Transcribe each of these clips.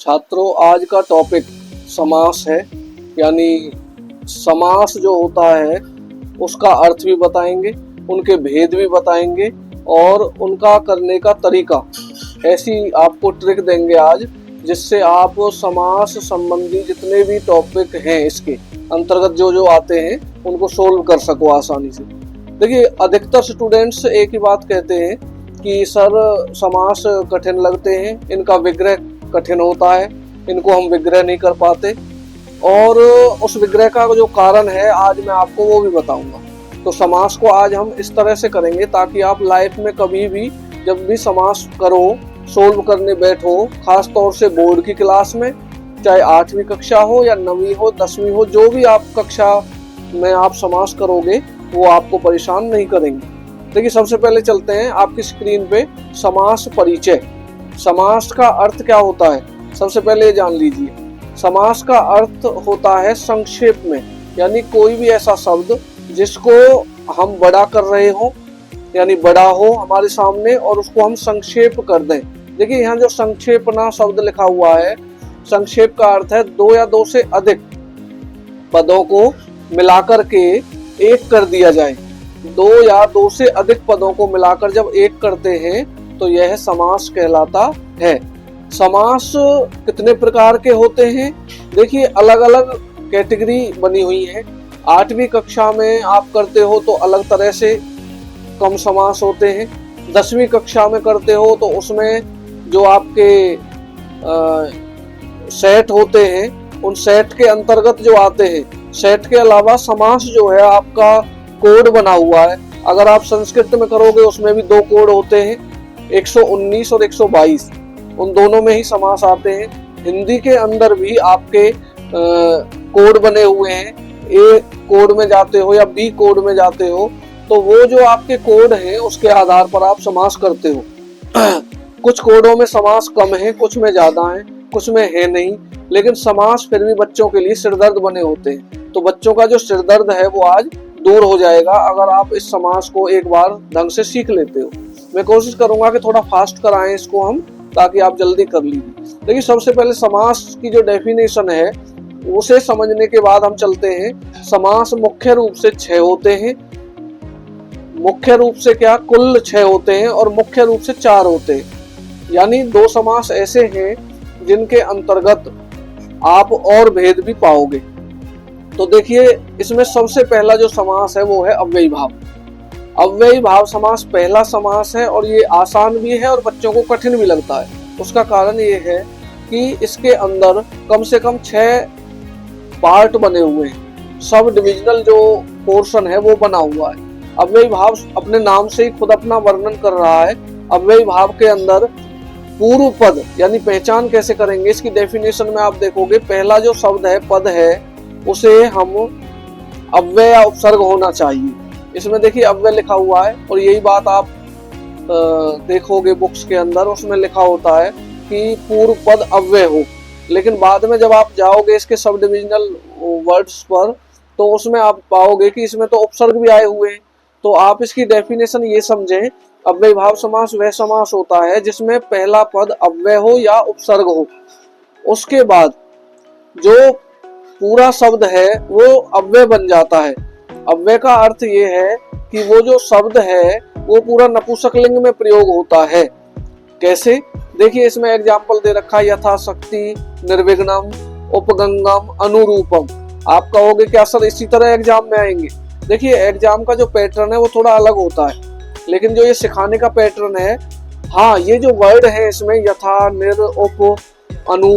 छात्रों, आज का टॉपिक समास है। यानी समास जो होता है उसका अर्थ भी बताएंगे, उनके भेद भी बताएंगे और उनका करने का तरीका। ऐसी आपको ट्रिक देंगे आज जिससे आप समास संबंधी जितने भी टॉपिक हैं इसके अंतर्गत जो आते हैं उनको सोल्व कर सको आसानी से। देखिए, अधिकतर स्टूडेंट्स एक ही बात कहते हैं कि सर समास कठिन लगते हैं, इनका विग्रह कठिन होता है, इनको हम विग्रह नहीं कर पाते। और उस विग्रह का जो कारण है आज मैं आपको वो भी बताऊंगा। तो समास को आज हम इस तरह से करेंगे ताकि आप लाइफ में कभी भी जब भी समास करो, सोल्व करने बैठो, खास तौर से बोर्ड की क्लास में, चाहे 8वीं कक्षा हो या 9वीं हो, 10वीं हो, जो भी आप कक्षा में आप समास करोगे वो आपको परेशान नहीं करेंगे। देखिए, सबसे पहले चलते हैं आपकी स्क्रीन पे समास परिचय। समास का अर्थ क्या होता है सबसे पहले जान लीजिए। समास का अर्थ होता है संक्षेप में, यानी कोई भी ऐसा शब्द जिसको हम बड़ा कर रहे हो, यानी बड़ा हो हमारे सामने और उसको हम संक्षेप कर दें। देखिए, यहाँ जो संक्षेपना शब्द लिखा हुआ है, संक्षेप का अर्थ है 2 या 2 से अधिक पदों को मिलाकर के एक कर दिया जाए। 2 या 2 से अधिक पदों को मिलाकर जब एक करते हैं तो यह समास कहलाता है। समास कितने प्रकार के होते हैं? देखिए, अलग अलग कैटेगरी बनी हुई है। 8वीं कक्षा में आप करते हो तो अलग तरह से कम समास होते हैं। 10वीं कक्षा में करते हो तो उसमें जो आपके सेट होते हैं उन सेट के अंतर्गत जो आते हैं, सेट के अलावा समास जो है आपका कोड बना हुआ है। अगर आप संस्कृत में करोगे उसमें भी 2 कोड होते हैं, 119 और 122, उन दोनों में ही समास आते हैं। हिंदी के अंदर भी आपके कोड बने हुए हैं। ए कोड में जाते हो या बी कोड में जाते हो तो वो जो आपके कोड हैं उसके आधार पर आप समास करते हो। कुछ कोडों में समास कम है, कुछ में ज्यादा है, कुछ में है नहीं, लेकिन समास फिर भी बच्चों के लिए सिरदर्द बने होते हैं। तो बच्चों का जो सिरदर्द है वो आज दूर हो जाएगा अगर आप इस समास को एक बार ढंग से सीख लेते हो। मैं कोशिश करूंगा कि थोड़ा फास्ट कराएं इसको हम, ताकि आप जल्दी कर लीजिए। देखिए, सबसे पहले समास की जो डेफिनेशन है उसे समझने के बाद हम चलते हैं। समास मुख्य रूप से 6 होते हैं। मुख्य रूप से क्या, कुल 6 होते हैं और मुख्य रूप से 4 होते हैं। यानी 2 समास ऐसे हैं जिनके अंतर्गत आप और भेद भी पाओगे। तो देखिए, इसमें सबसे पहला जो समास है वो है अव्ययी भाव। अव्ययी भाव समास पहला समास है और ये आसान भी है और बच्चों को कठिन भी लगता है। उसका कारण ये है कि इसके अंदर कम से कम 6 पार्ट बने हुए हैं। सब डिविजनल जो पोर्शन है वो बना हुआ है। अव्ययी भाव अपने नाम से ही खुद अपना वर्णन कर रहा है। अव्ययी भाव के अंदर पूर्व पद यानी पहचान कैसे करेंगे, इसकी डेफिनेशन में आप देखोगे पहला जो शब्द है, पद है, उसे हम अव्यय या उपसर्ग होना चाहिए। इसमें देखिए अव्यय लिखा हुआ है और यही बात आप देखोगे बुक्स के अंदर, उसमें लिखा होता है कि पूर्व पद अव्यय हो। लेकिन बाद में जब आप जाओगे इसके सब डिविजनल वर्ड्स पर तो उसमें आप पाओगे कि इसमें तो उपसर्ग भी आए हुए हैं। तो आप इसकी डेफिनेशन ये समझें, अव्ययी भाव समास वह समास होता है जिसमें पहला पद अव्यय हो या उपसर्ग हो। उसके बाद जो पूरा शब्द है वो अव्यय बन जाता है। अव्यय का अर्थ ये है कि वो जो शब्द है वो पूरा नपुंसकलिंग में प्रयोग होता है। कैसे? देखिए, इसमें एग्जाम्पल दे रखा है, यथाशक्ति, निर्विघ्नम, उपगंगम, अनुरूपम। आप कहोगे क्या सर इसी तरह एग्जाम में आएंगे? देखिए, एग्जाम का जो पैटर्न है वो थोड़ा अलग होता है, लेकिन जो ये सिखाने का पैटर्न है, हाँ, ये जो वर्ड है इसमें यथा, निर, उप, अनु,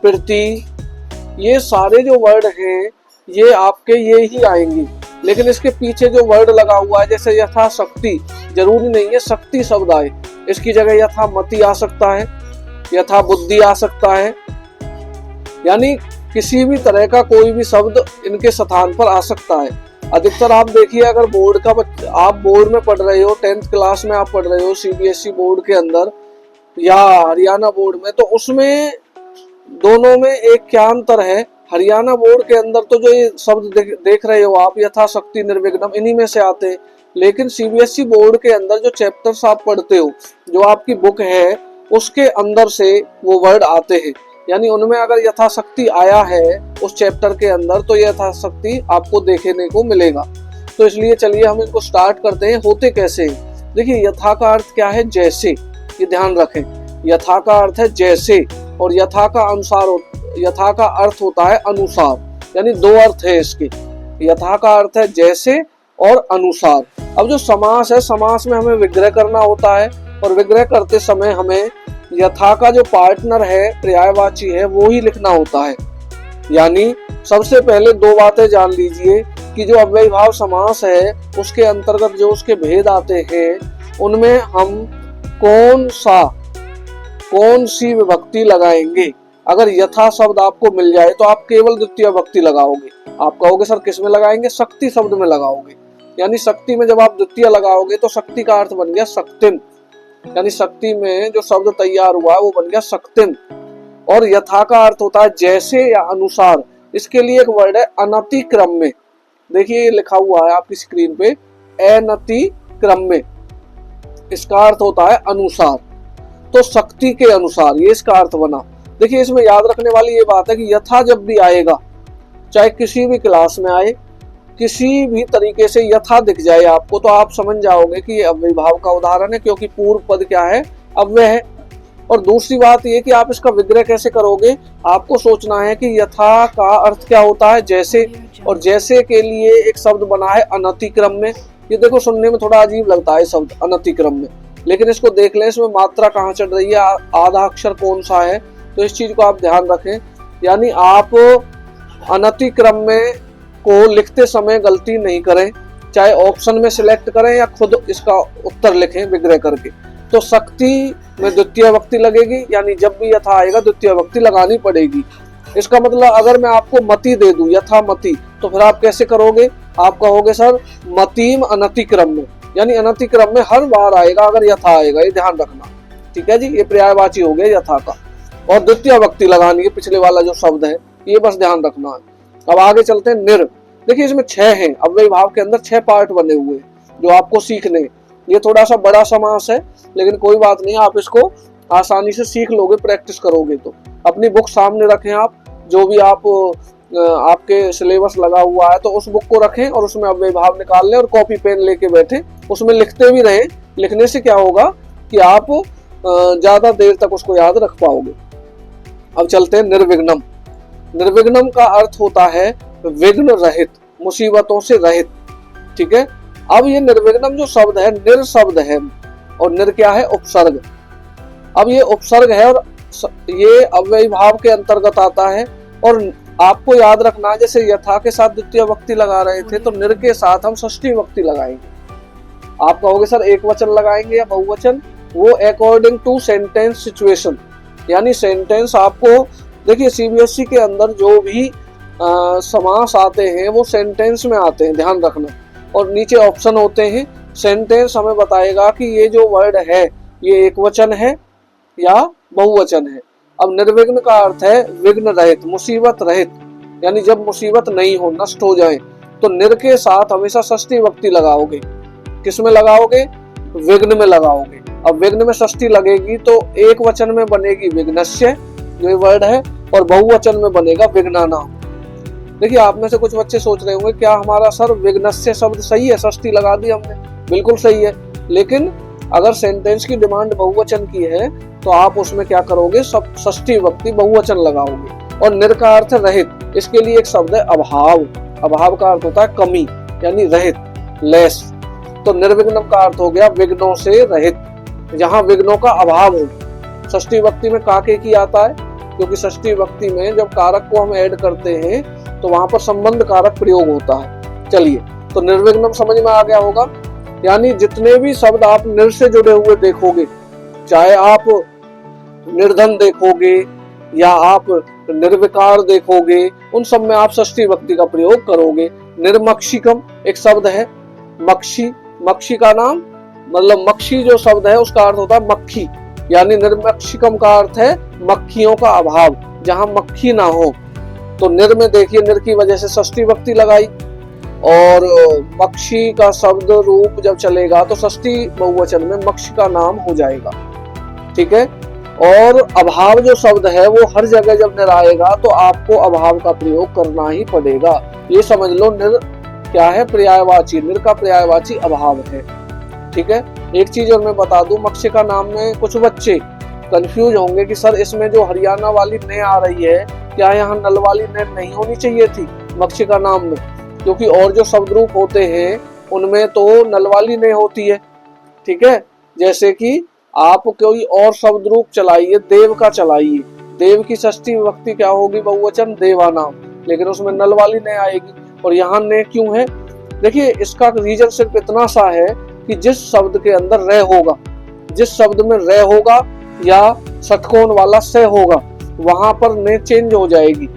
प्रति, ये सारे जो वर्ड हैं ये आपके ये ही आएंगे। लेकिन इसके पीछे जो वर्ड लगा हुआ है, जैसे यथाशक्ति, जरूरी नहीं है शक्ति शब्द आए, इसकी जगह यथा मति आ सकता है, यथा बुद्धि आ सकता है। यानी किसी भी तरह का कोई भी शब्द इनके स्थान पर आ सकता है। अधिकतर आप देखिए, अगर बोर्ड का आप बोर्ड में पढ़ रहे हो, 10th क्लास में आप पढ़ रहे हो सीबीएसई बोर्ड के अंदर या हरियाणा बोर्ड में, तो उसमें दोनों में एक क्या अंतर है। हरियाणा बोर्ड के अंदर तो जो ये शब्द देख रहे हो आप, यथाशक्ति, निर्विघ्नम, इन्हीं में से आते हैं। लेकिन सीबीएसई बोर्ड के अंदर जो चैप्टर्स आप पढ़ते हो, जो आपकी बुक है, उसके अंदर से वो वर्ड आते हैं। यानी उनमें अगर यथाशक्ति आया है उस चैप्टर के अंदर तो यथाशक्ति आपको देखने को मिलेगा। तो इसलिए चलिए हम इनको स्टार्ट करते हैं। होते कैसे? देखिए, यथा का अर्थ क्या है? जैसे। ये ध्यान रखें, यथा का अर्थ है जैसे, और यथा का यथा का अर्थ होता है अनुसार, यानी दो अर्थ है इसके। यथा का अर्थ है जैसे और अनुसार। अब जो समास है, समास में हमें विग्रह करना होता है, और विग्रह करते समय हमें यथा का जो पार्टनर है, पर्यायवाची है, वो ही लिखना होता है। यानी सबसे पहले दो बातें जान लीजिए कि जो अव्ययीभाव समास है उसके अंतर्गत जो उसके भेद आते हैं, उनमें हम कौन सी विभक्ति लगाएंगे। अगर यथा शब्द आपको मिल जाए तो आप केवल द्वितीय विभक्ति लगाओगे। आप कहोगे सर किस में लगाएंगे? शक्ति शब्द में लगाओगे। यानी शक्ति में जब आप द्वितीय लगाओगे तो शक्ति का अर्थ बन गया शक्तिम, यानी शक्ति में जो शब्द तैयार हुआ है वो बन गया शक्तिम। और यथा का अर्थ होता है जैसे या अनुसार। इसके लिए एक वर्ड है अनतिक्रम में। देखिए ये लिखा हुआ है आपकी स्क्रीन पे, अनतिक्रम में। इसका अर्थ होता है अनुसार, तो शक्ति के अनुसार, ये इसका अर्थ बना। देखिए इसमें याद रखने वाली ये बात है कि यथा जब भी आएगा, चाहे किसी भी क्लास में आए, किसी भी तरीके से यथा दिख जाए आपको, तो आप समझ जाओगे कि ये अव्ययीभाव का उदाहरण है, क्योंकि पूर्व पद क्या है? अव्यय है। और दूसरी बात ये कि आप इसका विग्रह कैसे करोगे? आपको सोचना है कि यथा का अर्थ क्या होता है? जैसे, और जैसे के लिए एक शब्द बना है अनतिक्रम में। ये देखो सुनने में थोड़ा अजीब लगता है शब्द अनतिक्रम में, लेकिन इसको देख लें, इसमें मात्रा कहाँ चढ़ रही है, आधा अक्षर कौन सा है, तो इस चीज को आप ध्यान रखें। यानी आप अनतिक्रम में को लिखते समय गलती नहीं करें, चाहे ऑप्शन में सिलेक्ट करें या खुद इसका उत्तर लिखें विग्रह करके। तो शक्ति में द्वितीय विभक्ति लगेगी, यानी जब भी यथा आएगा द्वितीय विभक्ति लगानी पड़ेगी। इसका मतलब अगर मैं आपको मति दे दूं, यथा मति, तो फिर आप कैसे करोगे? आप कहोगे सर मतिम अनतिक्रम में, यानी अनतिक्रम में हर बार आएगा अगर यथा आएगा, ये ध्यान रखना। ठीक है जी, ये पर्यायवाची हो गया यथा का, और द्वितीय विभक्ति लगानी है पिछले वाला जो शब्द है, ये बस ध्यान रखना है। अब आगे चलते हैं निर। देखिए इसमें 6 हैं, अव्ययीभाव के अंदर 6 पार्ट बने हुए हैं जो आपको सीखने। ये थोड़ा सा बड़ा समास है, लेकिन कोई बात नहीं, आप इसको आसानी से सीख लोगे, प्रैक्टिस करोगे तो। अपनी बुक सामने रखें आप, जो भी आपके सिलेबस लगा हुआ है तो उस बुक को रखें और उसमें अव्ययीभाव निकाल लें और कॉपी पेन लेके बैठे, उसमें लिखते भी रहें। लिखने से क्या होगा कि आप ज्यादा देर तक उसको याद रख पाओगे। अब चलते हैं निर्विघ्नम। निर्विघ्नम का अर्थ होता है विघ्न रहित, मुसीबतों से रहित। ठीक है, अब ये निर्विघ्नम जो शब्द है, निर शब्द है, और निर क्या है? उपसर्ग। अब ये उपसर्ग है और ये अव्ययीभाव के अंतर्गत आता है। और आपको याद रखना, जैसे यथा के साथ द्वितीय विभक्ति लगा रहे थे, तो निर के साथ हम षष्ठी विभक्ति लगाएंगे। आप कहोगे सर एक वचन लगाएंगे या बहुवचन? वो अकॉर्डिंग टू सेंटेंस सिचुएशन, यानी सेंटेंस आपको, देखिए सीबीएसई के अंदर जो भी समास आते हैं वो सेंटेंस में आते हैं, ध्यान रखना। और नीचे ऑप्शन होते हैं, सेंटेंस हमें बताएगा कि ये जो वर्ड है ये एक वचन है या बहुवचन है। अब निर्विघ्न का अर्थ है विघ्न रहित, मुसीबत रहित, यानी जब मुसीबत नहीं हो, नष्ट हो जाए, तो निर के साथ हमेशा षष्ठी विभक्ति लगाओगे। किस में लगाओगे? विघ्न में लगाओगे। अब विघ्न में षष्ठी लगेगी तो एक वचन में बनेगी विघ्नस्य, जो ये वर्ड है, और बहुवचन में बनेगा विघ्नानाम। देखिए आप में से कुछ बच्चे सोच रहे होंगे क्या हमारा सर विघ्नस्य शब्द सही है, षष्ठी लगा दी हमने, बिल्कुल सही है। लेकिन अगर सेंटेंस की डिमांड बहुवचन की है तो आप उसमें क्या करोगे? सब षष्ठी विभक्ति बहुवचन लगाओगे। और निर का अर्थ रहित, इसके लिए एक शब्द है अभाव। अभाव का अर्थ होता है कमी, यानी रहित, लेस। तो निर्विघ्नम का अर्थ हो गया विघ्नों से रहित, जहां विघ्नों का अभाव हो। षष्ठी विभक्ति में काके की आता है, क्योंकि षष्ठी विभक्ति में जब कारक को हम ऐड करते हैं तो वहां पर संबंध कारक प्रयोग होता है। चलिए, तो निर्विघ्नम समझ में आ गया होगा। यानी जितने भी शब्द आप निर से जुड़े हुए देखोगे, चाहे आप निर्धन देखोगे या आप निर्विकार देखोगे, उन सब में आप षष्ठी विभक्ति का प्रयोग करोगे। निर्मक्षिकम एक शब्द है, मक्षी, मक्षी का नाम, मतलब मक्षी जो शब्द है उसका अर्थ होता है मक्खी, यानी निर्मक्षिकम का अर्थ है मक्खियों का अभाव, जहां मक्खी ना हो। तो निर में देखिए, निर की वजह से षष्ठी विभक्ति लगाई, और मक्षी का शब्द रूप जब चलेगा तो षष्ठी बहुवचन में मक्ष का नाम हो जाएगा। ठीक है, और अभाव जो शब्द है वो हर जगह जब निर आएगा तो आपको अभाव का प्रयोग करना ही पड़ेगा। ये समझ लो निर क्या है, पर्यायवाची, निर का पर्यायवाची अभाव है। ठीक है। एक चीज और मैं बता दूं, मक्षिका नाम में कुछ बच्चे कंफ्यूज होंगे कि सर इसमें जो हरियाणा वाली ने आ रही है, क्या यहाँ नल वाली ने नहीं होनी चाहिए थी मक्षिका नाम में? क्योंकि और जो शब्द रूप होते हैं उनमें तो नल वाली ने होती है। ठीक है। जैसे कि आप कोई और शब्द रूप चलाइए, देव का चलाइए, देव की षष्ठी विभक्ति क्या होगी, बहुवचन देवा नाम, लेकिन उसमें नल वाली ने आएगी। और यहाँ ने क्यों है? देखिए इसका रीजन सिर्फ इतना सा है कि जिस शब्द के अंदर रह होगा, जिस शब्द में रह होगा या षटकोण वाला से होगा, वहां पर ने चेंज हो जाएगी,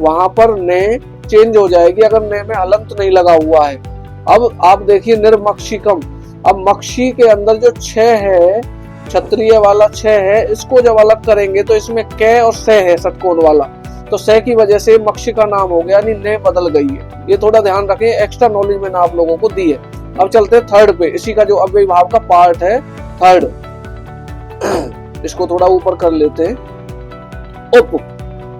वहां पर ने चेंज हो जाएगी अगर ने में हलंत नहीं लगा हुआ है। अब आप देखिए निर्मक्षिकम, अब मक्षी के अंदर जो छह है, क्षत्रिय वाला छह है, इसको जब अलग करेंगे तो इसमें कै और से है षटकोण वाला, तो से की वजह से मक्षी का नाम हो गया, यानी ने बदल गई है। ये थोड़ा ध्यान रखें, एक्स्ट्रा नॉलेज मैंने आप लोगों को दी है। अब चलते हैं थर्ड पे, इसी का जो अव्ययी भाव का पार्ट है थर्ड, इसको थोड़ा ऊपर कर लेते हैं। उप,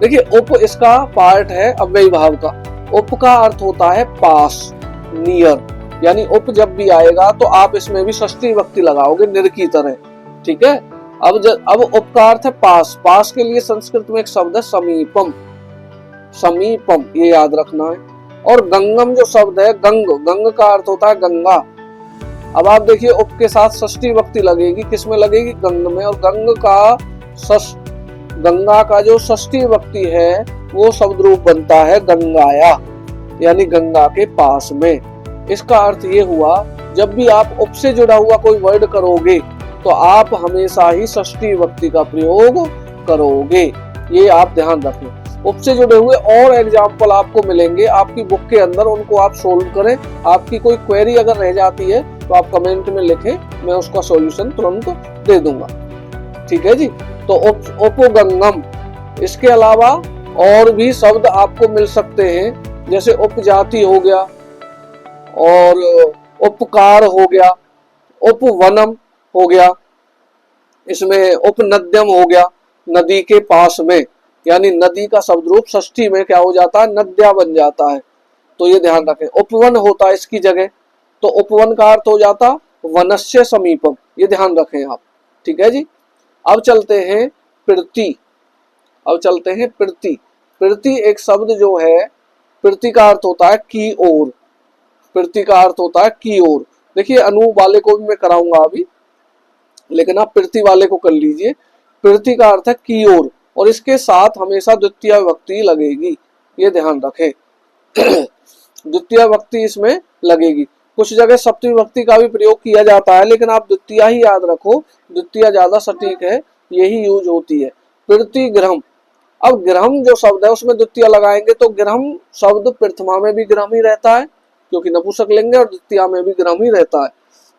देखिए उप इसका पार्ट है अव्ययी भाव का। उप का अर्थ होता है पास, नियर, यानी उप जब भी आएगा तो आप इसमें भी षष्ठी विभक्ति लगाओगे निर की तरह। ठीक है। अब उप का अर्थ है पास, पास के लिए संस्कृत में एक शब्द है समीपम, समीपम, ये याद रखना है। और गंगम जो शब्द है, गंग, गंग का अर्थ होता है गंगा। अब आप देखिए उप के साथ षष्ठी विभक्ति लगेगी, किसमें लगेगी, गंग में, और गंगा का जो षष्ठी विभक्ति है वो शब्द रूप बनता है गंगाया, यानी गंगा के पास में। इसका अर्थ ये हुआ जब भी आप उप से जुड़ा हुआ कोई वर्ड करोगे तो आप हमेशा ही षष्ठी विभक्ति का प्रयोग करोगे, ये आप ध्यान रखें। उप से जुड़े हुए और एग्जाम्पल आपको मिलेंगे आपकी बुक के अंदर, उनको आप सोल्व करें। आपकी कोई क्वेरी अगर रह जाती है तो आप कमेंट में लिखें, मैं उसका सॉल्यूशन तुरंत दे दूंगा। ठीक है जी। तो उपगंगम, इसके अलावा और भी शब्द आपको मिल सकते हैं, जैसे उपजाति हो गया, और उपकार हो गया, उपवनम हो गया, इसमें उपनद्यम हो गया, नदी के पास में, यानी नदी का शब्द रूप षष्ठी में क्या हो जाता है, नद्या बन जाता है। तो ये ध्यान रखें। उपवन होता है इसकी जगह, तो उपवन का अर्थ हो जाता वनस्य समीपम, ये ध्यान रखें आप। ठीक है जी। अब चलते हैं प्रीति, अब चलते हैं प्रीति। प्रीति एक शब्द जो है, प्रीति का अर्थ होता है की ओर, प्रीति का अर्थ होता है की ओर। देखिए अनु वाले को भी मैं कराऊंगा अभी, लेकिन आप प्रीति वाले को कर लीजिए। प्रीति का अर्थ है की ओर, और इसके साथ हमेशा द्वितीय विभक्ति लगेगी, ये ध्यान रखें। द्वितीय विभक्ति इसमें लगेगी। कुछ जगह सप्तमी विभक्ति का भी प्रयोग किया जाता है, लेकिन आप द्वितीय ही याद रखो, द्वितीय ज्यादा सटीक है, यही यूज होती है। प्रीति गृहम, अब गृहम जो शब्द है उसमें द्वितीय लगाएंगे तो गृहम शब्द प्रथमा में भी गृहम ही रहता है, क्योंकि नपुंसक लिंग है, और द्वितीय में भी गृहम ही रहता है।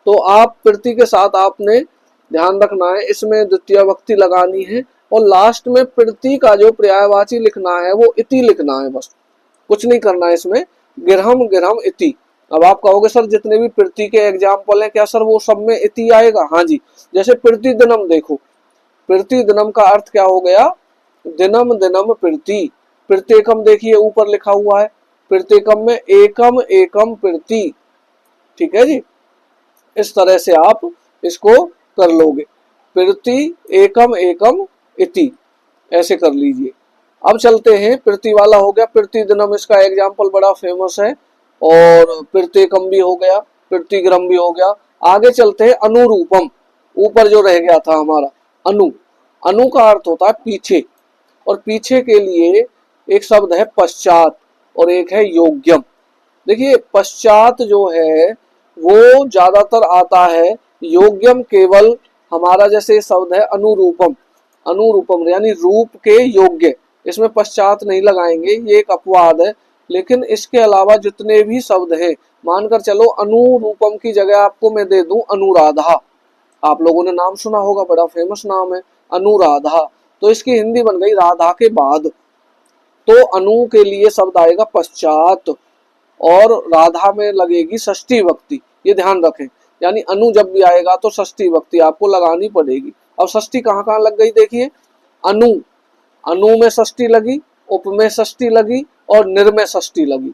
तो आप प्रीति के साथ आपने ध्यान रखना है, इसमें द्वितीय विभक्ति लगानी है, और लास्ट में प्रीति का जो पर्यायवाची लिखना है वो इति लिखना है, बस कुछ नहीं करना है इसमें, गृहम गृहम इति। अब आप कहोगे सर जितने भी प्रीति के एग्जाम्पल हैं क्या सर वो सब में इति आएगा? हाँ जी। जैसे प्रीति दिनम देखो, प्रीति दिनम का अर्थ क्या हो गया, दिनम दिनम प्रीति। प्रीत्येकम देखिए ऊपर लिखा हुआ है, प्रीत्येकम में एकम एकम प्रीति। ठीक है जी। इस तरह से आप इसको कर लोगे, प्रीति एकम एकम इति, ऐसे कर लीजिए। अब चलते हैं, प्रीति वाला हो गया, प्रीति दिनम इसका एग्जाम्पल बड़ा फेमस है, और प्रीत्येकम भी हो गया, प्रीतिग्रम भी हो गया। आगे चलते हैं अनुरूपम, ऊपर जो रह गया था हमारा अनु। अनु का अर्थ होता है पीछे, और पीछे के लिए एक शब्द है पश्चात और एक है योग्यम। देखिए पश्चात जो है वो ज्यादातर आता है, योग्यम केवल हमारा जैसे शब्द है अनुरूपम, अनुरूपम यानी रूप के योग्य, इसमें पश्चात नहीं लगाएंगे, ये एक अपवाद है। लेकिन इसके अलावा जितने भी शब्द हैं, मानकर चलो अनुरूपम की जगह आपको मैं दे दूं अनुराधा, आप लोगों ने नाम सुना होगा, बड़ा फेमस नाम है अनुराधा, तो इसकी हिंदी बन गई राधा के बाद। तो अनु के लिए शब्द आएगा पश्चात, और राधा में लगेगी षष्ठी विभक्ति, ये ध्यान रखें। यानी अनु जब भी आएगा तो षष्ठी विभक्ति आपको लगानी पड़ेगी। अब षष्ठी कहाँ कहाँ लग गई देखिए, अनु, अनु में षष्ठी लगी, उप में षष्ठी लगी और निर में षष्ठी लगी।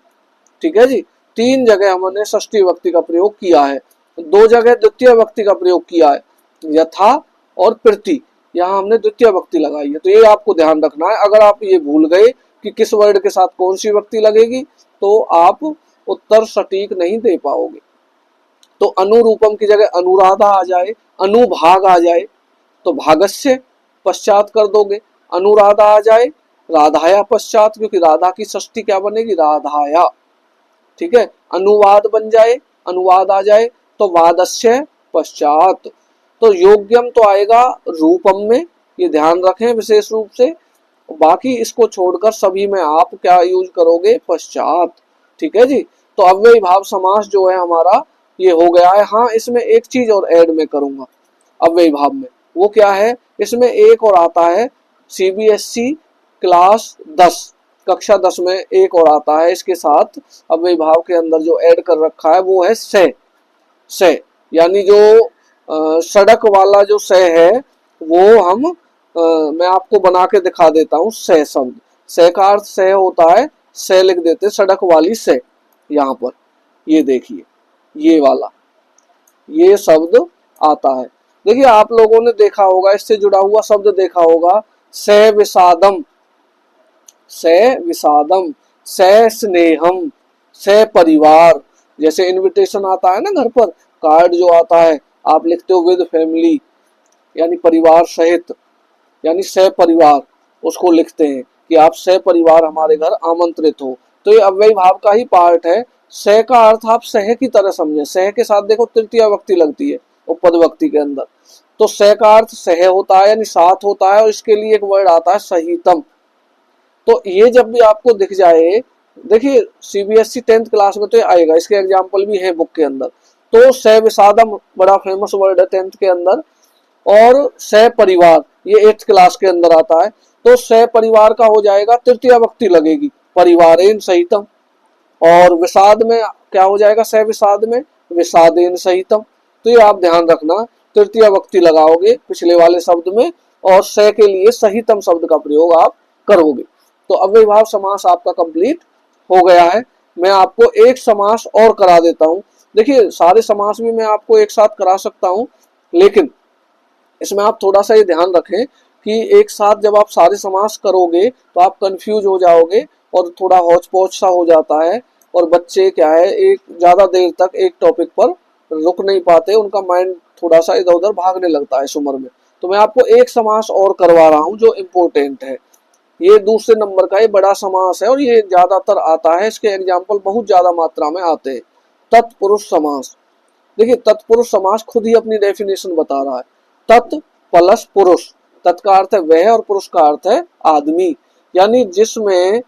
ठीक है जी, 3 जगह हमने षष्ठी विभक्ति का प्रयोग किया है, 2 जगह द्वितीय विभक्ति का प्रयोग किया है, यथा और प्रति, यहाँ हमने द्वितीय विभक्ति लगाई है। तो ये आपको ध्यान रखना है, अगर आप ये भूल गए कि किस वर्ड के साथ कौन सी विभक्ति लगेगी तो आप उत्तर सटीक नहीं दे पाओगे। तो अनुरूपम की जगह अनुराधा आ जाए, अनुभाग आ जाए तो भागस्य पश्चात कर दोगे, अनुराधा आ जाए राधाया पश्चात, क्योंकि राधा की षष्ठी क्या बनेगी, राधाया। ठीक है, अनुवाद बन जाए, अनुवाद आ जाए तो वादस्य पश्चात। तो योग्यम तो आएगा रूपम में, ये ध्यान रखें विशेष रूप से, बाकी इसको छोड़कर सभी में आप क्या यूज करोगे, पश्चात। ठीक है जी, तो अव्ययी भाव समास जो है हमारा ये हो गया है। हाँ, इसमें एक चीज और ऐड में करूंगा अव्ययी भाव में, वो क्या है, इसमें एक और आता है सीबीएसई क्लास 10 कक्षा 10 में एक और आता है इसके साथ अव्ययी भाव के अंदर जो ऐड कर रखा है वो है से, यानी जो सड़क वाला जो से है वो हम मैं आपको बना के दिखा देता हूँ। से शब्द, से का अर्थ से होता है, से लिख देते सड़क वाली से, यहाँ पर ये देखिए ये वाला ये शब्द आता है। देखिए आप लोगों ने देखा होगा, इससे जुड़ा हुआ शब्द देखा होगा, से विषादम, से विषादम, से स्नेहम, से परिवार। जैसे इनविटेशन आता है ना घर पर, कार्ड जो आता है आप लिखते हो विद फैमिली यानी परिवार सहित, यानी से परिवार, उसको लिखते हैं कि आप से परिवार हमारे घर आमंत्रित हो। तो ये अव्ययी भाव का ही पार्ट है। से का अर्थ आप सह की तरह समझे, सह के साथ देखो तृतीय विभक्ति लगती है उपपद विभक्ति के अंदर, तो से का अर्थ सह होता है यानी साथ होता है, और इसके लिए एक वर्ड आता है सहितम। तो ये जब भी आपको दिख जाए, देखिए सीबीएसई 10th क्लास में तो ये आएगा, इसके एग्जाम्पल भी है बुक के अंदर। तो से विषादम बड़ा फेमस वर्ड है 10th के अंदर, और से परिवार ये 8th क्लास के अंदर आता है। तो से परिवार का हो जाएगा तृतीय विभक्ति लगेगी परिवारेन सहितम, और विषाद में क्या हो जाएगा, से विषाद में विषादेन सहितम। तो ये आप ध्यान रखना, तृतीय विभक्ति लगाओगे पिछले वाले शब्द में और से के लिए सहितम शब्द का प्रयोग आप करोगे। तो अव्ययी भाव समास आपका कंप्लीट हो गया है। मैं आपको एक समास और करा देता हूं। देखिए सारे समास भी मैं आपको एक साथ करा सकता हूं, लेकिन इसमें आप थोड़ा सा ये ध्यान रखें कि एक साथ जब आप सारे समास करोगे तो आप कंफ्यूज हो जाओगे और थोड़ा हौच पौच सा हो जाता है, और बच्चे क्या है एक ज्यादा देर तक एक टॉपिक पर रुक नहीं पाते, उनका माइंड थोड़ा सा इधर उधर भागने लगता है इस उम्र में। तो मैं आपको एक समास और करवा रहा हूँ जो इम्पोर्टेंट है। ये दूसरे नंबर का ये बड़ा समास है और ये ज्यादातर आता है, इसके एग्जाम्पल बहुत ज्यादा मात्रा में आते हैं। तत्पुरुष समास। देखिए तत्पुरुष समास खुद ही अपनी डेफिनेशन बता रहा है, तत् प्लस पुरुष, तत् का अर्थ है वह और पुरुष का अर्थ है आदमी, यानी जिसमें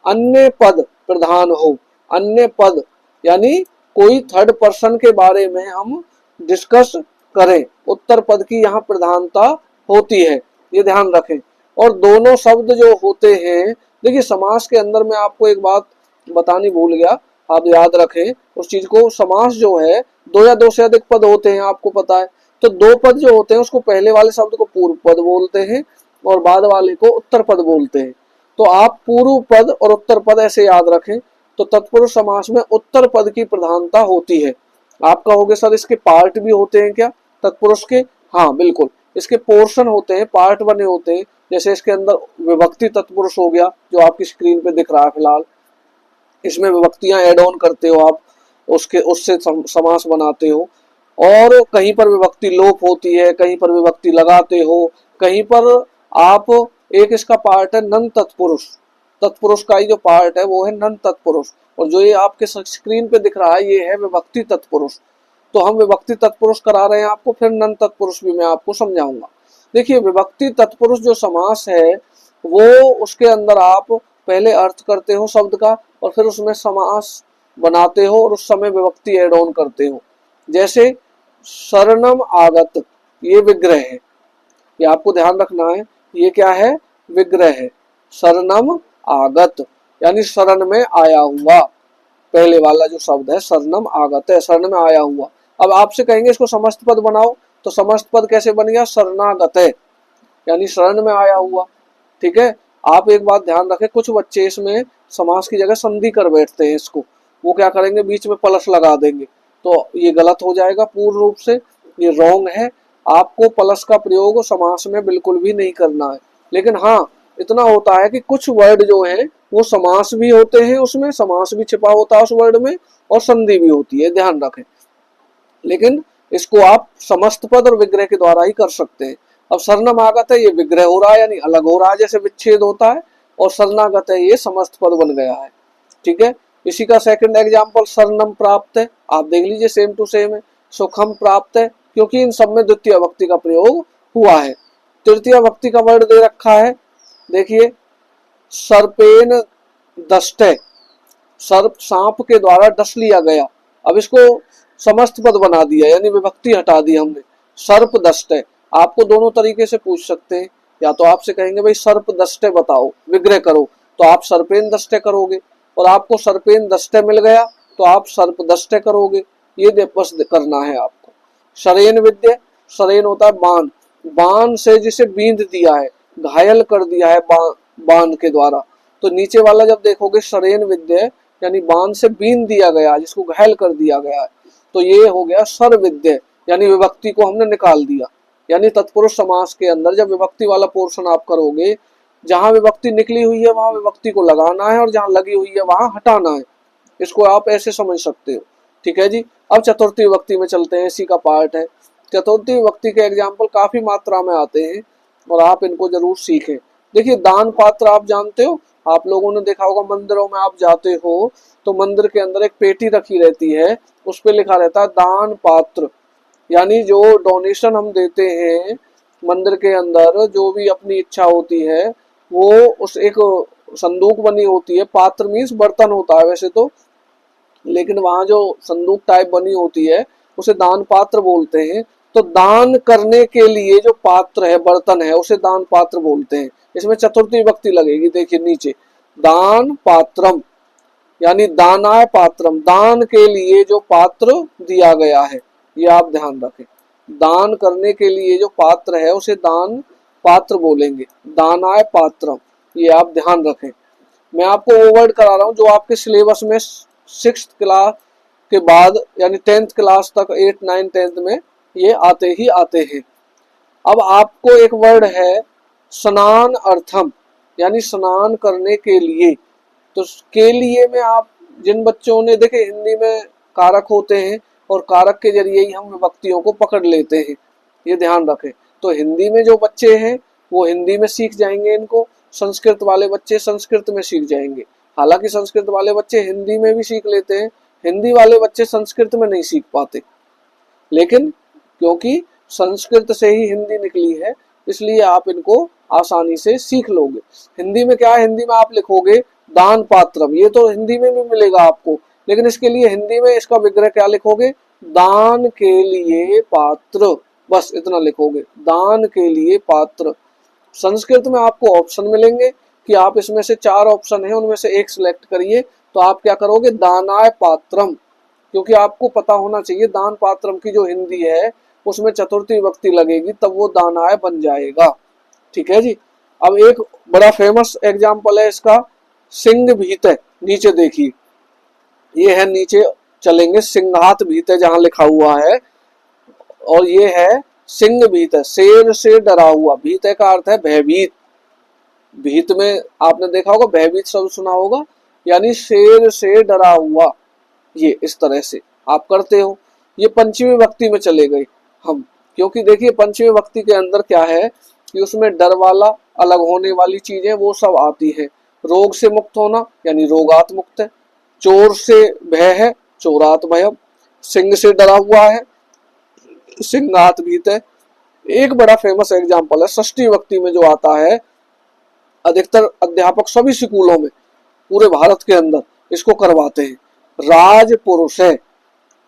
अन्य पद प्रधान हो। अन्य पद यानी कोई थर्ड पर्सन के बारे में हम डिस्कस करें, उत्तर पद की यहाँ प्रधानता होती है, ये ध्यान रखें। और दोनों शब्द जो होते हैं, देखिए समास के अंदर मैं आपको एक बात बतानी भूल गया, आप याद रखें उस चीज को। समास जो है दो या दो से अधिक पद होते हैं, आपको पता है। तो दो पद जो होते हैं उसको पहले वाले शब्द को पूर्व पद बोलते हैं और बाद वाले को उत्तर पद बोलते हैं। तो आप पूर्व पद और उत्तर पद ऐसे याद रखें। तो तत्पुरुष समास में उत्तर पद की प्रधानता होती है। आप कहोगे सर इसके पार्ट भी होते हैं क्या तत्पुरुष के? हाँ बिल्कुल, इसके पोर्शन होते हैं, पार्ट बने होते हैं। जैसे इसके अंदर विभक्ति तत्पुरुष हो गया जो आपकी स्क्रीन पे दिख रहा है फिलहाल, इसमें विभक्तियां एड ऑन करते हो आप, उससे समास बनाते हो। और कहीं पर विभक्ति लोप होती है, कहीं पर विभक्ति लगाते हो, कहीं पर आप एक इसका पार्ट है नन तत्पुरुष, तत्पुरुष का ही जो पार्ट है वो है नन तत्पुरुष, और जो ये आपके स्क्रीन पे दिख रहा है ये है विभक्ति तत्पुरुष। तो हम विभक्ति तत्पुरुष करा रहे हैं आपको, फिर नन तत्पुरुष भी मैं आपको समझाऊंगा। देखिए विभक्ति तत्पुरुष जो समास है वो उसके अंदर आप पहले अर्थ करते हो शब्द का और फिर उसमें समास बनाते हो और उस समय विभक्ति एड ऑन करते हो। जैसे शरणम आगत, ये विग्रह है, ये आपको ध्यान रखना है, ये क्या है? विग्रह है। शरणम आगत यानी शरण में आया हुआ, पहले वाला जो शब्द है शरणम आगत है, शरण में आया हुआ। अब आपसे कहेंगे इसको समस्त पद बनाओ, तो समस्त पद कैसे बन गया, शरणागत है, यानी शरण में आया हुआ। ठीक है, आप एक बात ध्यान रखें, कुछ बच्चे इसमें समास की जगह संधि कर बैठते हैं इसको, वो क्या करेंगे बीच में प्लस लगा देंगे, तो ये गलत हो जाएगा पूर्ण रूप से, ये रॉन्ग है। आपको प्लस का प्रयोग समास में बिल्कुल भी नहीं करना है। लेकिन हाँ, इतना होता है कि कुछ वर्ड जो है वो समास भी होते हैं, उसमें समास भी छिपा होता है उस वर्ड में, और संधि भी होती है, ध्यान रखें। लेकिन इसको आप समस्त पद और विग्रह के द्वारा ही कर सकते हैं। अब शरणमागत है, ये विग्रह हो रहा है यानी अलग हो रहा है, जैसे विच्छेद होता है, और शरणागत है ये समस्त पद बन गया है। ठीक है, इसी का सेकंड एग्जाम्पल शरणम प्राप्त है, आप देख लीजिए सेम टू सेम है। सुखम प्राप्त है, क्योंकि इन सब में द्वितीय भक्ति का प्रयोग हुआ है। तृतीय भक्ति का वर्ड दे रखा है, देखिए सर्पेन दष्टे, सर्प सांप के द्वारा डस लिया गया। अब इसको समस्त पद बना दिया, यानी विभक्ति हटा दी हमने। सर्प दष्टे, आपको दोनों तरीके से पूछ सकते हैं, या तो आपसे कहेंगे भाई सर्प दष्टे बताओ, विग्रह करो, तो आप सर्पेन दष्टे करोगे, और आपको सर्पेन दष्टे मिल गया तो आप सर्प दष्टे करोगे, ये बस करना है आपको। शरेन विद्य, शरेन होता है बाण, बाण से जिसे बींध दिया है, घायल कर दिया है बाण के द्वारा, तो नीचे वाला जब देखोगे शरेन विद्य यानी बाण से बीन दिया गया, जिसको घायल कर दिया गया है, तो ये हो गया सर विद्य, यानी विभक्ति को हमने निकाल दिया। यानी तत्पुरुष समास के अंदर जब विभक्ति वाला पोर्शन आप करोगे, जहां विभक्ति निकली हुई है वहां विभक्ति को लगाना है, और जहां लगी हुई है वहां हटाना है। इसको आप ऐसे समझ सकते हो। ठीक है जी, अब चतुर्थी विभक्ति में चलते हैं, इसी का पार्ट है। चतुर्थी विभक्ति के एग्जाम्पल काफी मात्रा में आते हैं और आप इनको जरूर सीखें। देखिए दान पात्र आप जानते हो, आप लोगों ने देखा होगा मंदिरों में आप जाते हो तो मंदिर के अंदर एक पेटी रखी रहती है, उस पे लिखा रहता है दान पात्र, यानी जो डोनेशन हम देते हैं मंदिर के अंदर, जो भी अपनी इच्छा होती है वो उस एक संदूक बनी होती है, पात्र मीन्स बर्तन होता है वैसे तो, लेकिन वहां जो संदूक टाइप बनी होती है उसे दान पात्र बोलते हैं। तो दान करने के लिए जो पात्र है, बर्तन है, उसे दान पात्र बोलते हैं। इसमें चतुर्थी विभक्ति लगेगी, देखिए नीचे दान पात्रम, यानी दानाय पात्रम, दान के लिए जो पात्र दिया गया है, ये आप ध्यान रखें। दान करने के लिए जो पात्र है उसे दान पात्र बोलेंगे, दानाय पात्रम, ये आप ध्यान रखें। मैं आपको वो वर्ड करा रहा हूँ जो आपके सिलेबस में 6th क्लास के बाद यानी 10th क्लास तक 8, 9, 10th में ये आते ही आते हैं। अब आपको एक वर्ड है स्नान अर्थम, यानी स्नान करने के लिए। तो के लिए में आप जिन बच्चों ने देखे हिंदी में कारक होते हैं और कारक के जरिए ही हम विभक्तियों को पकड़ लेते हैं, ये ध्यान रखें। तो हिंदी में जो बच्चे हैं वो हिंदी में सीख जाएंगे इनको, संस्कृत वाले बच्चे संस्कृत में सीख जाएंगे। हालांकि संस्कृत वाले बच्चे हिंदी में भी सीख लेते हैं, हिंदी वाले बच्चे संस्कृत में नहीं सीख पाते, लेकिन क्योंकि संस्कृत से ही हिंदी निकली है इसलिए आप इनको आसानी से सीख लोगे। हिंदी में क्या है, हिंदी में आप लिखोगे दान पात्रम, ये तो हिंदी में भी मिलेगा आपको, लेकिन इसके लिए हिंदी में इसका विग्रह क्या लिखोगे, दान के लिए पात्र, बस इतना लिखोगे, दान के लिए पात्र। संस्कृत में आपको ऑप्शन मिलेंगे कि आप इसमें से 4 ऑप्शन है उनमें से एक सिलेक्ट करिए, तो आप क्या करोगे दानाय पात्रम, क्योंकि आपको पता होना चाहिए दान पात्रम की जो हिंदी है उसमें चतुर्थी विभक्ति लगेगी तब वो दानाय बन जाएगा। ठीक है जी। अब एक बड़ा फेमस एग्जाम्पल है इसका, सिंह भीते, नीचे देखिए ये है, नीचे चलेंगे सिंहात भीते जहां लिखा हुआ है, और ये है सिंह भीते, शेर से डरा हुआ, भीते का अर्थ है भयभीत, भीत में आपने देखा होगा भयभीत शब्द सुना होगा, यानी शेर से डरा हुआ, ये इस तरह से आप करते हो। ये पंचमी विभक्ति में चले गए हम, क्योंकि देखिए पंचमी विभक्ति के अंदर क्या है कि उसमें डर वाला अलग होने वाली चीजें वो सब आती है। रोग से मुक्त होना यानी रोगात मुक्त है, चोर से भय है, चोरात भयम, सिंह से डरा हुआ है, सिंहात भीत है। एक बड़ा फेमस एग्जाम्पल है षष्ठी विभक्ति में जो आता है, अधिकतर अध्यापक सभी स्कूलों में पूरे भारत के अंदर इसको करवाते हैं, राज पुरुष है,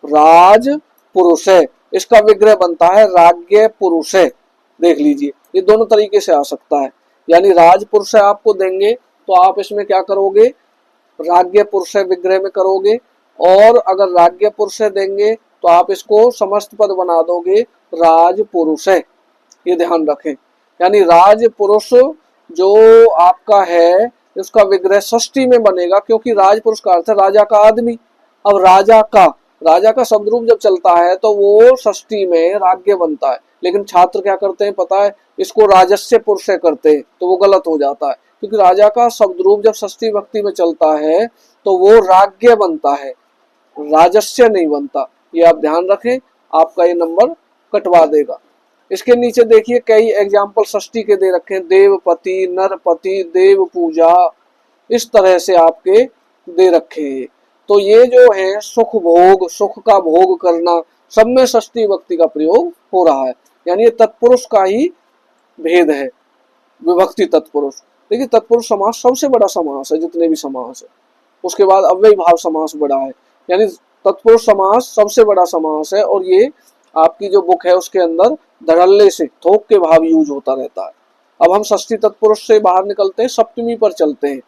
राज पुरुष है, इसका विग्रह बनता है राज्ञ पुरुष है। देख लीजिए ये दोनों तरीके से आ सकता है, यानी राज पुरुष आपको देंगे तो आप इसमें क्या करोगे, राज्ञ पुरुष विग्रह में करोगे, और अगर राज्ञ पुरुष देंगे तो आप इसको समस्त पद बना दोगे राजपुरुष है, ये ध्यान रखें। यानी राजपुरुष जो आपका है उसका विग्रह षष्ठी में बनेगा, क्योंकि राजपुरुष का अर्थ है राजा का आदमी। अब राजा का शब्द रूप जब चलता है तो वो षष्ठी में राज्ञ बनता है, लेकिन छात्र क्या करते हैं पता है, इसको राजस्य पुरुष से करते हैं, तो वो गलत हो जाता है, क्योंकि राजा का शब्द रूप जब षष्ठी विभक्ति में चलता है तो वो राज्ञ बनता है, राजस्य नहीं बनता। ये आप ध्यान रखें, आपका ये नंबर कटवा देगा। इसके नीचे देखिए कई एग्जाम्पल षष्ठी के दे रखे हैं, देवपति, नरपति, देव पूजा, इस तरह से आपके दे रखे हैं। तो ये जो है सुख भोग, सुख का भोग करना, सब में षष्ठी विभक्ति का प्रयोग हो रहा है। यानी ये तत्पुरुष का ही भेद है, विभक्ति तत्पुरुष। देखिए तत्पुरुष समास सबसे बड़ा समास है, जितने भी समास है, उसके बाद अव्ययी भाव समास बड़ा है, यानी तत्पुरुष समास सबसे बड़ा समास है। और ये आपकी जो बुक है उसके अंदर धड़ल्ले से थोक के भाव यूज होता रहता है। अब हम षष्ठी तत्पुरुष से बाहर निकलते हैं, सप्तमी पर चलते हैं।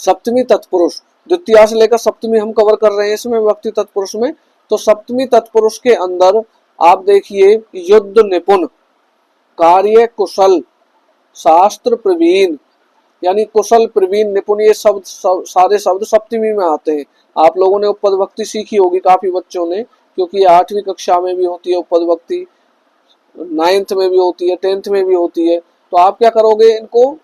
सप्तमी तत्पुरुष, द्वितीया से लेकर सप्तमी हम कवर कर रहे हैं इसमें विभक्ति तत्पुरुष में। तो सप्तमी तत्पुरुष के अंदर आप देखिए युद्ध निपुण, कार्य कुशल, शास्त्र प्रवीण, यानी कुशल, प्रवीण, निपुण, ये शब्द सारे शब्द सप्तमी में आते हैं। आप लोगों ने उपपद विभक्ति सीखी होगी काफी बच्चों ने, क्योंकि 8वीं कक्षा में भी होती है उपपद विभक्ति, 9th में भी होती है, 10th में भी होती है। तो आप क्या करोगे, इनको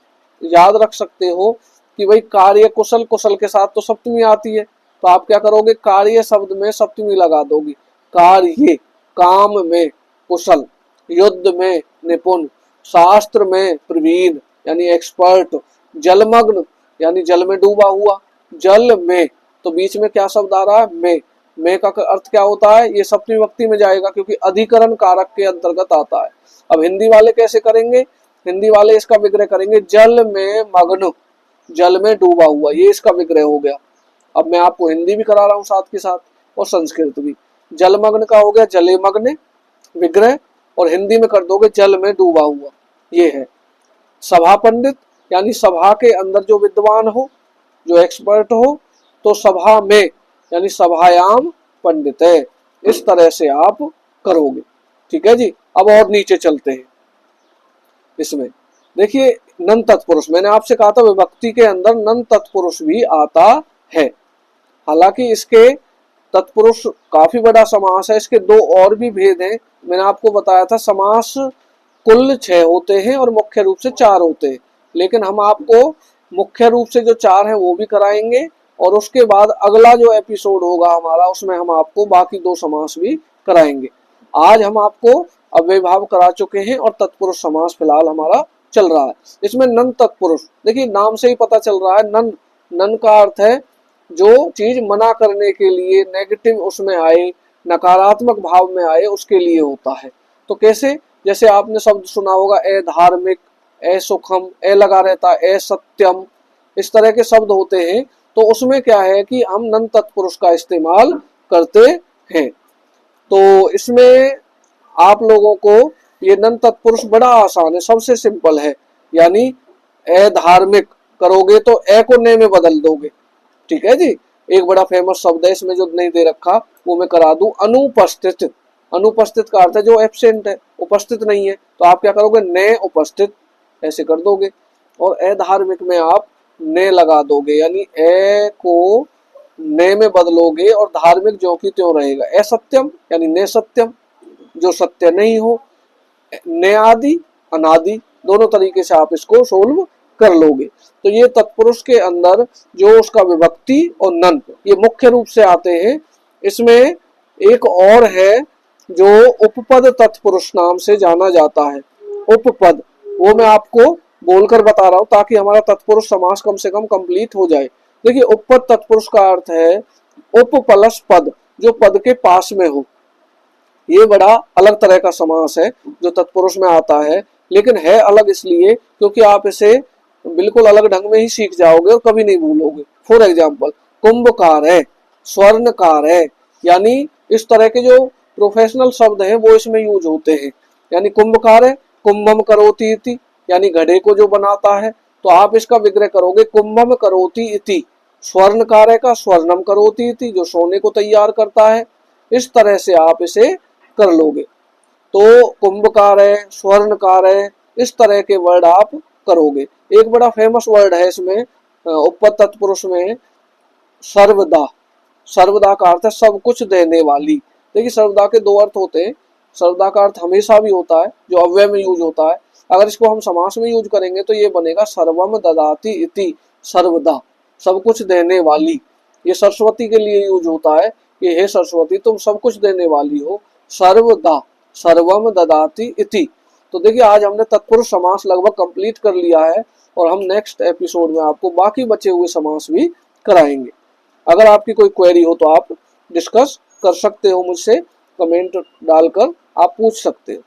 याद रख सकते हो कि भाई कार्य कुशल, कुशल के साथ तो सप्तमी आती है, तो आप क्या करोगे, कार्य शब्द में सप्तमी लगा दोगे। कार्य, काम में कुशल, युद्ध में निपुण, शास्त्र में प्रवीण यानी एक्सपर्ट, जलमग्न यानी जल में डूबा हुआ, जल में, तो बीच में क्या शब्द आ रहा है, में का अर्थ क्या होता है, ये सप्तमी विभक्ति में जाएगा क्योंकि अधिकरण कारक के अंतर्गत आता है। अब हिंदी वाले कैसे करेंगे, हिंदी वाले इसका विग्रह करेंगे जल में मग्न, जल में डूबा हुआ, ये इसका विग्रह हो गया। अब मैं आपको हिंदी भी करा रहा हूँ साथ के साथ और संस्कृत भी। जलमग्न का हो गया जले मग्न विग्रह, और हिंदी में कर दोगे जल में डूबा हुआ, ये है। सभा पंडित यानी सभा के अंदर जो विद्वान हो, जो एक्सपर्ट हो, तो सभा में यानी सभायाम पंडित है, इस तरह से आप करोगे। ठीक है जी। अब और नीचे चलते हैं। इसमें देखिए नन तत्पुरुष, मैंने आपसे कहा था विभक्ति के अंदर नन तत्पुरुष भी आता है। हालांकि इसके तत्पुरुष काफी बड़ा समास है, इसके दो और भी भेद हैं। मैंने आपको बताया था समास कुल 6 होते हैं और मुख्य रूप से 4 होते हैं, लेकिन हम आपको मुख्य रूप से जो 4 हैं वो भी कराएंगे, और उसके बाद अगला जो एपिसोड होगा हमारा उसमें हम आपको बाकी 2 समास भी कराएंगे। आज हम आपको अव्यय भाव करा चुके हैं और तत्पुरुष समास फिलहाल हमारा चल रहा है। इसमें नन तत्पुरुष, देखिए नाम से ही पता चल रहा है, नन, नन का अर्थ है जो चीज मना करने के लिए, नेगेटिव उसमें आए, नकारात्मक भाव में आए, उसके लिए होता है। तो कैसे, जैसे आपने शब्द सुना होगा ए धार्मिक, ए सुखम, ए लगा रहता है, ए सत्यम, इस तरह के शब्द होते हैं। तो उसमें क्या है कि हम नन तत्पुरुष का इस्तेमाल करते हैं। तो इसमें आप लोगों को ये नन तत्पुरुष बड़ा आसान है, सबसे सिंपल है। यानी ए धार्मिक करोगे तो ए को ने में बदल दोगे। ठीक है जी। एक बड़ा फेमस शब्द है इसमें जो नहीं दे रखा वो मैं करा दूं, अनुपस्थित। अनुपस्थित का अर्थ है जो एब्सेंट है, उपस्थित नहीं है, तो आप क्या करोगे, ने उपस्थित ऐसे कर दोगे। और ए धार्मिक में आप ने लगा दोगे, यानी ए को ने में बदलोगे और धार्मिक जो की त्यों रहेगा। ए सत्यम यानी ने सत्यम, जो सत्य नहीं हो। ने आदि, अनादि, दोनों तरीके से आप इसको सोल्व कर लोगे। तो ये तत्पुरुष के अंदर जो उसका विभक्ति और नन ये मुख्य रूप से आते हैं। इसमें एक और है जो उपपद तत्पुरुष नाम से जाना जाता है। उपपद, वो मैं आपको बोलकर बता रहा हूं ताकि हमारा तत्पुरुष समास कम से कम कंप्लीट हो जाए। देखिए उपपद तत्पुरुष का अर्थ है उप प्लस पद, जो पद के पास में हो। ये बड़ा अलग तरह का समास है जो तत्पुरुष में आता है, लेकिन है अलग इसलिए क्योंकि आप इसे बिल्कुल अलग ढंग में ही सीख जाओगे और कभी नहीं भूलोगे। फॉर एग्जाम्पल कुंभकार है, स्वर्णकार है, यानी इस तरह के जो प्रोफेशनल शब्द हैं वो इसमें यूज होते हैं। यानी कुंभकार है, कुंभम करोति इति, यानी घड़े को जो बनाता है, तो आप इसका विग्रह करोगे कुंभम करोति इति। स्वर्णकार का स्वर्णम करोति इति, जो सोने को तैयार करता है। इस तरह से आप इसे कर लोगे। तो कुंभकार है, स्वर्णकार है, इस तरह के वर्ड आप करोगे। एक बड़ा फेमस वर्ड है इसमें उपपद तत्पुरुष में, सर्वदा। सर्वदा का अर्थ है सब कुछ देने वाली। देखिए सर्वदा के दो अर्थ होते हैं। सर्वदा का अर्थ हमेशा भी होता है, जो अव्यय में यूज होता है। अगर इसको हम समास में यूज करेंगे तो ये बनेगा सर्वम ददाति इति सर्वदा, सब कुछ देने वाली। ये सरस्वती के लिए यूज होता है कि हे सरस्वती तुम सब कुछ देने वाली हो, सर्वदा, सर्वम ददाति इति। तो देखिए आज हमने तत्पुरुष समास लगभग कंप्लीट कर लिया है और हम नेक्स्ट एपिसोड में आपको बाकी बचे हुए समास भी कराएंगे। अगर आपकी कोई क्वेरी हो तो आप डिस्कस कर सकते हो मुझसे, कमेंट डालकर आप पूछ सकते हो।